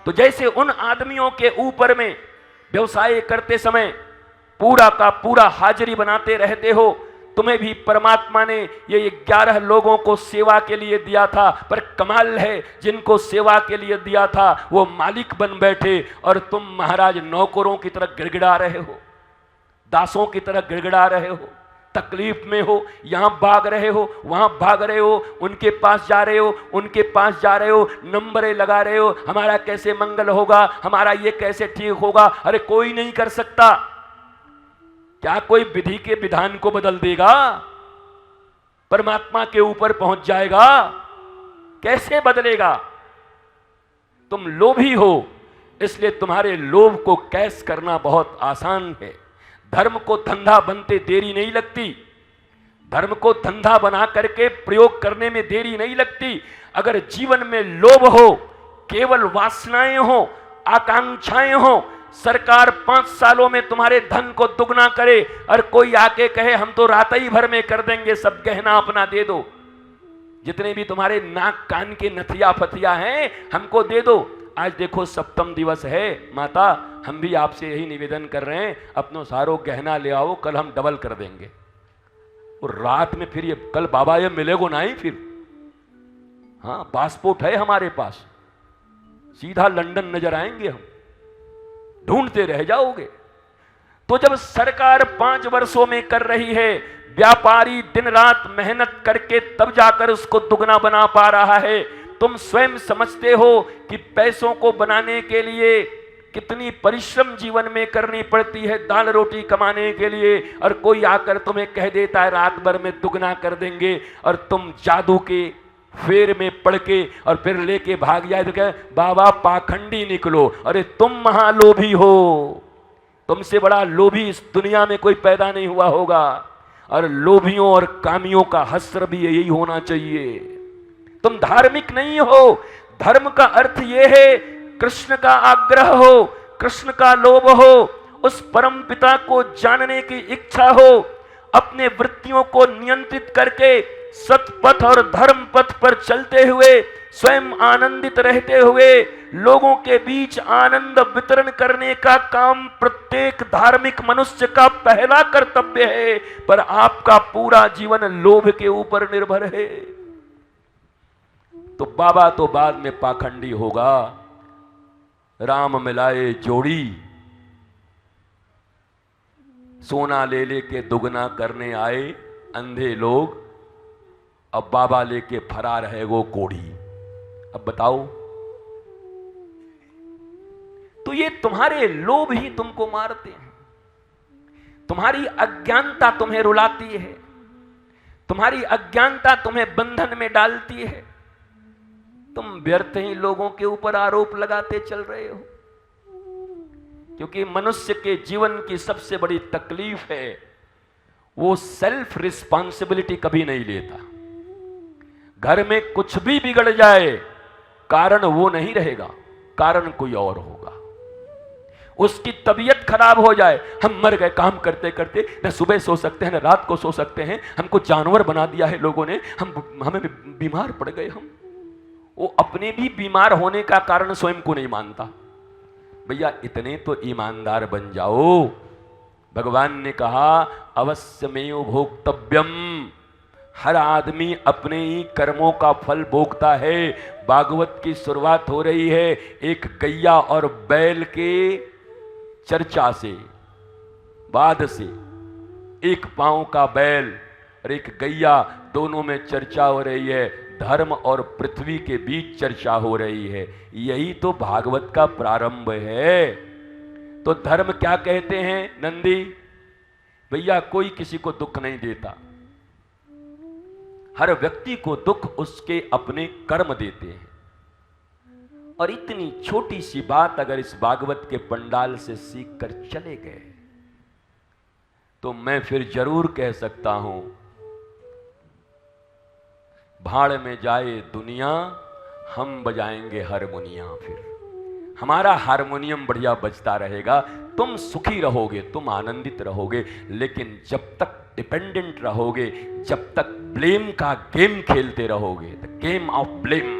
तो जैसे उन आदमियों के ऊपर में व्यवसाय करते समय पूरा का पूरा हाजिरी बनाते रहते हो, तुम्हें भी परमात्मा ने ये 11 लोगों को सेवा के लिए दिया था। पर कमाल है, जिनको सेवा के लिए दिया था वो मालिक बन बैठे और तुम महाराज नौकरों की तरह गिड़गिड़ा रहे हो, दासों की तरह गिड़गिड़ा रहे हो, तकलीफ में हो, यहां भाग रहे हो, वहां भाग रहे हो, उनके पास जा रहे हो, उनके पास जा रहे हो, नंबरें लगा रहे हो, हमारा कैसे मंगल होगा, हमारा ये कैसे ठीक होगा। अरे कोई नहीं कर सकता। क्या कोई विधि के विधान को बदल देगा? परमात्मा के ऊपर पहुंच जाएगा? कैसे बदलेगा? तुम लोभी हो, इसलिए तुम्हारे लोभ को कैश करना बहुत आसान है। धर्म को धंधा बनते देरी नहीं लगती, धर्म को धंधा बना करके प्रयोग करने में देरी नहीं लगती। अगर जीवन में लोभ हो, केवल वासनाएं हो, आकांक्षाएं हो, सरकार 5 सालों में तुम्हारे धन को दुगना करे और कोई आके कहे हम तो रात ही भर में कर देंगे, सब गहना अपना दे दो, जितने भी तुम्हारे नाक कान के नथिया फथिया हैं हमको दे दो। आज देखो सप्तम दिवस है माता, हम भी आपसे यही निवेदन कर रहे हैं, अपनो सारो गहना ले आओ, कल हम डबल कर देंगे। और रात में फिर ये कल बाबा ये मिलेगो ना ही फिर। हाँ, पासपोर्ट है हमारे पास, सीधा लंदन नजर आएंगे हम, ढूंढते रह जाओगे। तो जब सरकार 5 वर्षों में कर रही है, व्यापारी दिन रात मेहनत करके तब जाकर उसको दुगना बना पा रहा है, तुम स्वयं समझते हो कि पैसों को बनाने के लिए कितनी परिश्रम जीवन में करनी पड़ती है दाल रोटी कमाने के लिए, और कोई आकर तुम्हें कह देता है रात भर में दुगना कर देंगे, और तुम जादू के फेर में पड़ के और फिर लेके भाग जाए तो कहे बाबा पाखंडी निकलो। अरे तुम महालोभी हो, तुमसे बड़ा लोभी इस दुनिया में कोई पैदा नहीं हुआ होगा। और लोभियों और कामियों का हश्र भी यही होना चाहिए। तुम धार्मिक नहीं हो। धर्म का अर्थ यह है कृष्ण का आग्रह हो, कृष्ण का लोभ हो, उस परम पिता को जानने की इच्छा हो, अपने वृत्तियों को नियंत्रित करके सतपथ और धर्म पथ पर चलते हुए स्वयं आनंदित रहते हुए लोगों के बीच आनंद वितरण करने का काम प्रत्येक धार्मिक मनुष्य का पहला कर्तव्य है। पर आपका पूरा जीवन लोभ के ऊपर निर्भर है। तो बाबा तो बाद में पाखंडी होगा। राम मिलाए जोड़ी, सोना ले लेके दुगना करने आए अंधे लोग, अब बाबा लेके फरार है वो कोढ़ी। अब बताओ, तो ये तुम्हारे लोभ ही तुमको मारते हैं, तुम्हारी अज्ञानता तुम्हें रुलाती है, तुम्हारी अज्ञानता तुम्हें बंधन में डालती है। तुम व्यर्थ ही लोगों के ऊपर आरोप लगाते चल रहे हो, क्योंकि मनुष्य के जीवन की सबसे बड़ी तकलीफ है वो सेल्फ रिस्पॉन्सिबिलिटी कभी नहीं लेता। घर में कुछ भी बिगड़ जाए कारण वो नहीं रहेगा, कारण कोई और होगा। उसकी तबीयत खराब हो जाए, हम मर गए काम करते करते, न सुबह सो सकते हैं न रात को सो सकते हैं, हमको जानवर बना दिया है लोगों ने, हमें बीमार पड़ गए हम। वो अपने भी बीमार होने का कारण स्वयं को नहीं मानता। भैया इतने तो ईमानदार बन जाओ। भगवान ने कहा अवश्यमेव भोक्तव्यम, हर आदमी अपने ही कर्मों का फल भोगता है। भागवत की शुरुआत हो रही है एक गैया और बैल के चर्चा से, बाद से। एक पांव का बैल और एक गैया, दोनों में चर्चा हो रही है, धर्म और पृथ्वी के बीच चर्चा हो रही है। यही तो भागवत का प्रारंभ है। तो धर्म क्या कहते हैं नंदी? भैया कोई किसी को दुख नहीं देता, हर व्यक्ति को दुख उसके अपने कर्म देते हैं। और इतनी छोटी सी बात अगर इस भागवत के पंडाल से सीख कर चले गए तो मैं फिर जरूर कह सकता हूं, भाड़ में जाए दुनिया, हम बजाएंगे हारमोनिया। फिर हमारा हारमोनियम बढ़िया बजता रहेगा, तुम सुखी रहोगे, तुम आनंदित रहोगे। लेकिन जब तक डिपेंडेंट रहोगे, जब तक ब्लेम का गेम खेलते रहोगे, द गेम ऑफ ब्लेम,